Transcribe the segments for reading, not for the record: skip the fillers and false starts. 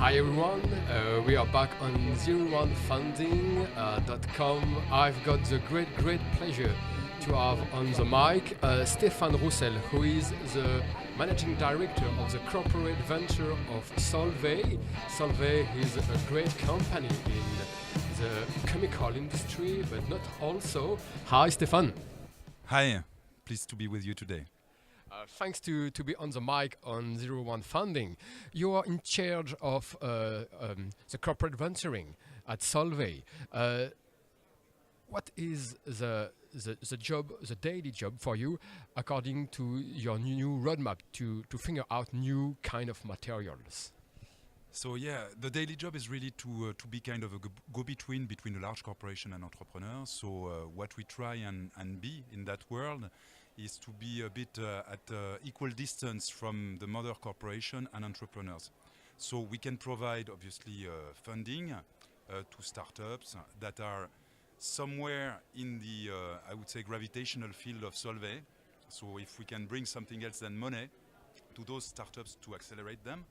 Hi everyone, we are back on 01funding.com. I've got the great pleasure to have on the mic Stéphane Roussel, who is the Managing Director of the corporate venture of SOLVAY. SOLVAY is a great company in the chemical industry, but not also. Hi Stéphane. Hi, pleased to be with you today. Thanks to be on the mic on 01 Funding. You are in charge of the corporate venturing at Solvay. What is the job, the daily job for you, according to your new roadmap to figure out new kind of materials? So yeah, the daily job is really to be kind of a go-between between a large corporation and entrepreneurs. So what we try and be in that world is to be a bit at equal distance from the mother corporation and entrepreneurs. So we can provide obviously funding to startups that are somewhere in the, I would say, gravitational field of Solvay. So if we can bring something else than money to those startups to accelerate them,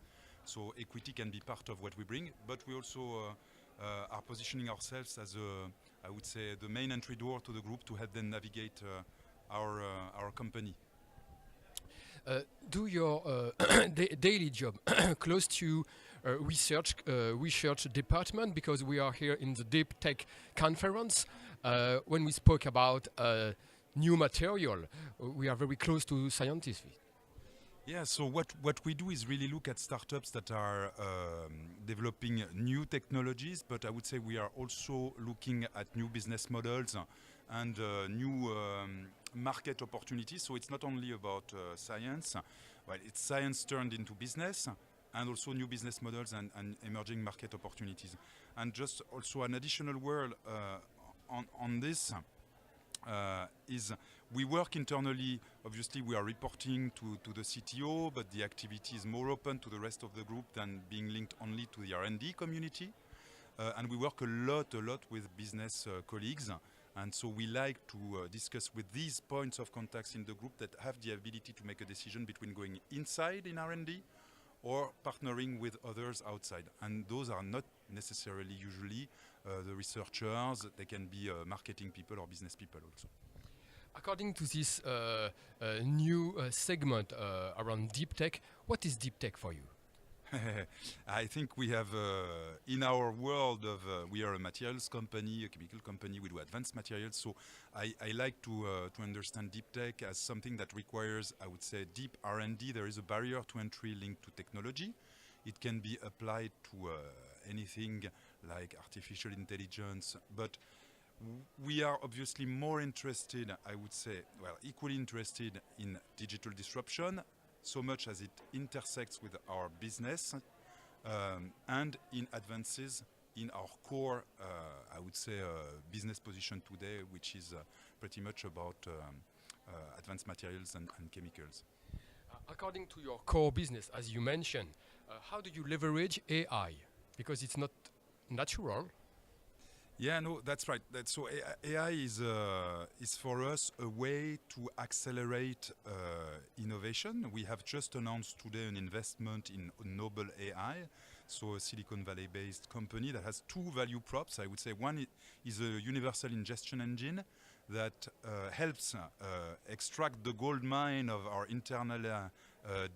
so equity can be part of what we bring, but we also are positioning ourselves as I would say, the main entry door to the group to help them navigate our company. Do your daily job close to research department, because we are here in the Deep Tech conference. When we spoke about new material, we are very close to scientists. Yeah, so what we do is really look at startups that are developing new technologies, but I would say we are also looking at new business models and new market opportunities. So it's not only about science, well, it's science turned into business, and also new business models and emerging market opportunities. And just also an additional word on this is we work internally. Obviously, we are reporting to the CTO, but the activity is more open to the rest of the group than being linked only to the R&D community. And we work a lot with business colleagues. And so we like to discuss with these points of contacts in the group that have the ability to make a decision between going inside in R&D or partnering with others outside. And those are not necessarily usually the researchers. They can be marketing people or business people also. According to this new segment around deep tech, what is deep tech for you? I think we have, in our world of, we are a materials company, a chemical company, we do advanced materials. So I like to understand deep tech as something that requires, I would say, deep R&D. There is a barrier to entry linked to technology. It can be applied to anything like artificial intelligence, but we are obviously more interested, I would say, well, equally interested in digital disruption, so much as it intersects with our business and in advances in our core, I would say, business position today, which is pretty much about advanced materials and chemicals. According to your core business, as you mentioned, how do you leverage AI? Because it's not natural. Yeah, no, that's right. So AI is for us a way to accelerate innovation. We have just announced today an investment in Noble AI, so a Silicon Valley-based company that has two value props. I would say one is a universal ingestion engine that helps extract the gold mine of our internal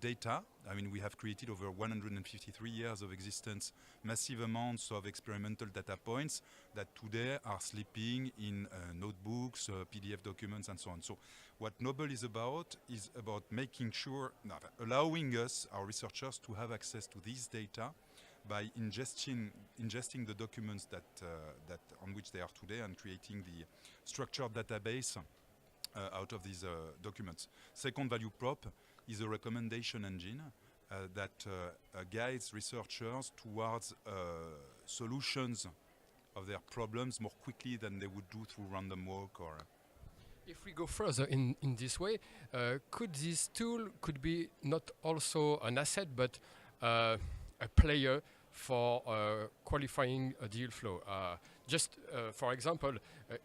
data. I mean, we have created over 153 years of existence, massive amounts of experimental data points that today are sleeping in notebooks, PDF documents, and so on. So what Noble is about making sure, allowing us, our researchers, to have access to these data by ingesting the documents that on which they are today and creating the structured database out of these documents. Second value prop is a recommendation engine that guides researchers towards solutions of their problems more quickly than they would do through random walk or. If we go further in this way, could this tool could be not also an asset, but a player for qualifying a deal flow? For example,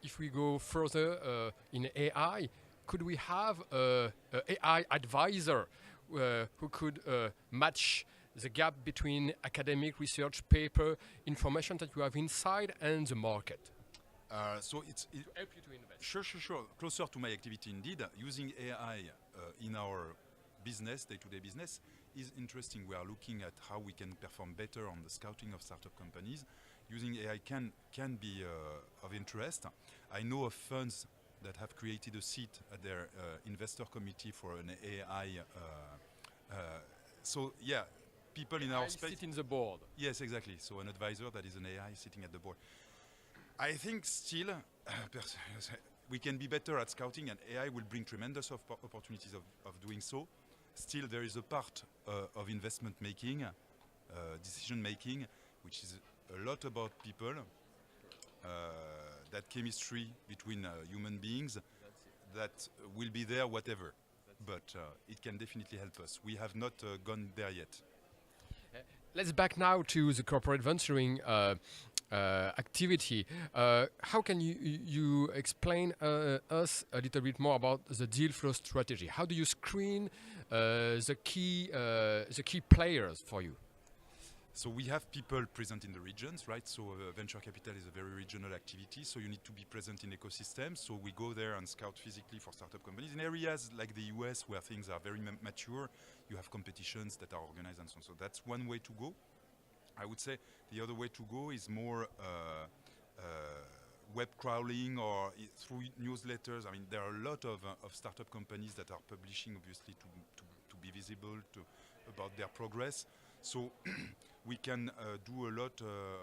if we go further in AI, could we have a AI advisor who could match the gap between academic research paper information that you have inside and the market? So it Help you to invest. Sure. Closer to my activity indeed. Using AI in our business, day-to-day business, is interesting. We are looking at how we can perform better on the scouting of startup companies. Using AI can be of interest. I know of funds that have created a seat at their investor committee for an AI. So yeah, people in our space sit in the board. Yes, exactly. So an advisor that is an AI sitting at the board. I think still we can be better at scouting, and AI will bring tremendous opportunities of doing so. Still, there is a part of investment making, decision making, which is a lot about people, that chemistry between human beings that will be there whatever. But it can definitely help us. We have not gone there yet. Let's back now to the corporate venturing activity. How can you explain us a little bit more about the deal flow strategy? How do you screen the key players for you? So we have people present in the regions, right? So venture capital is a very regional activity, so you need to be present in ecosystems. So we go there and scout physically for startup companies. In areas like the US where things are very mature, you have competitions that are organized and so on. So that's one way to go. I would say the other way to go is more web crawling or through newsletters. I mean, there are a lot of startup companies that are publishing, obviously, to be visible about their progress. So we can do a lot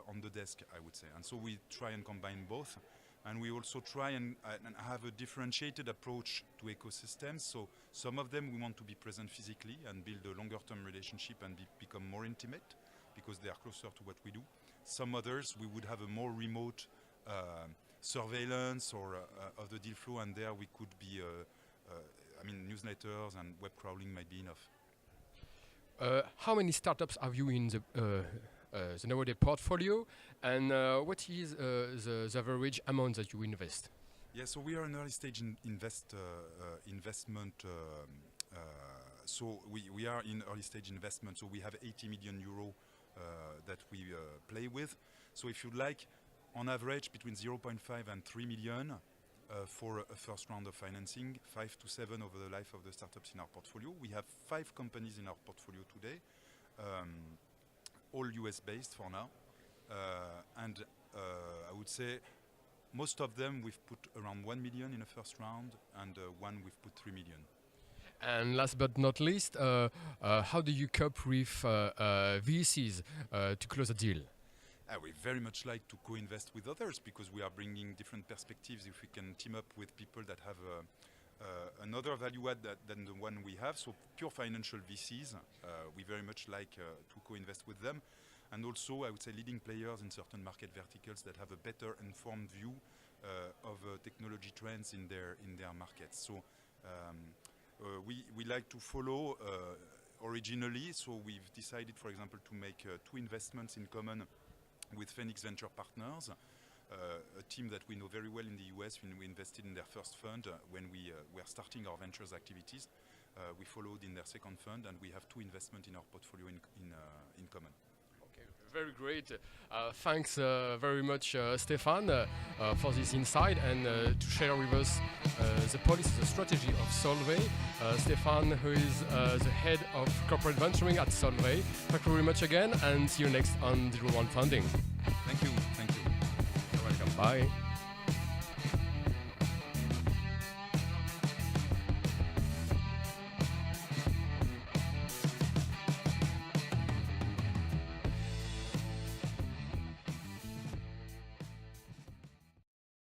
on the desk, I would say. And so we try and combine both. And we also try and have a differentiated approach to ecosystems. So some of them we want to be present physically and build a longer-term relationship and become more intimate because they are closer to what we do. Some others we would have a more remote surveillance or of the deal flow, and there we could be, newsletters and web crawling might be enough. How many startups have you in the nowadays portfolio, and what is the average amount that you invest? Yeah, so we are an early stage investment. So we are in early stage investment. So we have 80 million euro that we play with. So if you'd like, on average between 0.5 and 3 million for a first round of financing, 5 to 7 over the life of the startups in our portfolio. We have 5 companies in our portfolio today, all US based for now. And I would say most of them we've put around 1 million in a first round, and one we've put 3 million. And last but not least, how do you cope with VCs to close a deal? We very much like to co-invest with others because we are bringing different perspectives. If we can team up with people that have another value add than the one we have, so pure financial VCs, we very much like to co-invest with them. And also, I would say, leading players in certain market verticals that have a better informed view of technology trends in their markets. So we like to follow originally. So we've decided, for example, to make 2 investments in common with Phoenix Venture Partners, a team that we know very well in the US. When we invested in their first fund, when we were starting our ventures activities, we followed in their second fund, and we have 2 investments in our portfolio in common. Okay, very great. Thanks very much, Stéphane, for this insight and to share with us the policy, the strategy of Solvay. Stéphane, who is the head of corporate venturing at Solvay. Thank you very much again, and see you next on Digital One Funding. Thank you. You're welcome. Bye.